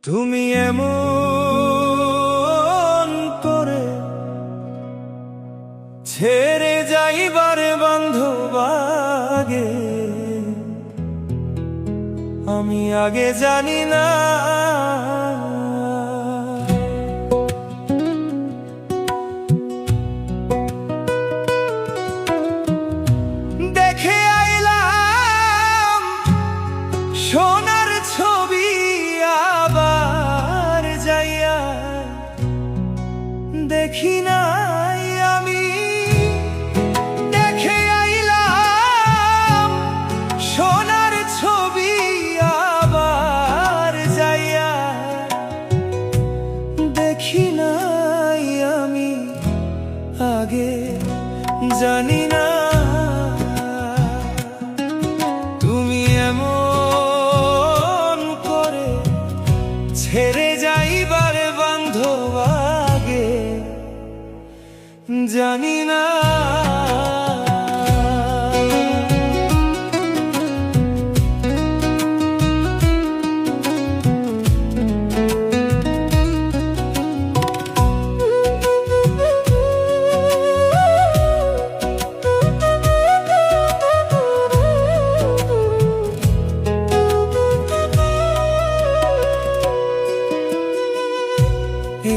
তুমি এমন করে ছেড়ে যাইবারে বান্ধবাগে আমি আগে জানি না। দেখে আইলাম সোনার ছবি, আবার যাইয়া দেখি নাই আমি। দেখে আইলাম সোনার ছবি, আবার যাইয়া দেখি নাই আমি আগে জানি না। তুমি এমন করে ছেড়ে যাইবারে বান্ধবাগে জানি না।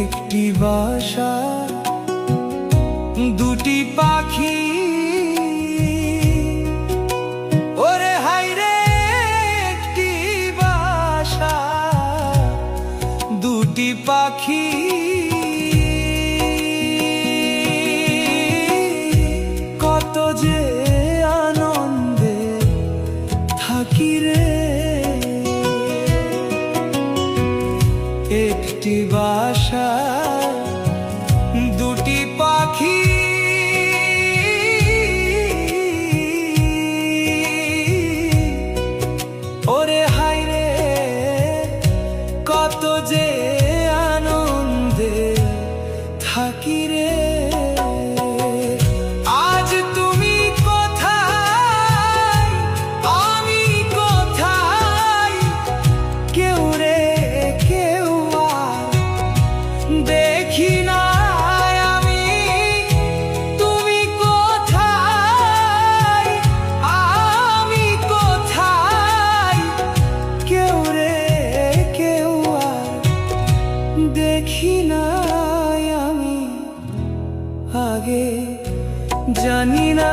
একটি বাসা, দুটি পাখি, ওরে হায়রে একটি বাসা, দুটি পাখি, কত যে আনন্দে থাকি রে। একটি বাসা, দুটি পাখি, ওরে হায়রে কত যে আনন্দে থাকি রে। আজ তুমি কোথায়, আমি কোথায়, কেউ রে কেউ দেখি না আমি। তুমি কোথায়, আমি কোথায়, কেউ রে কেউ দেখি না আমি আগে জানি না।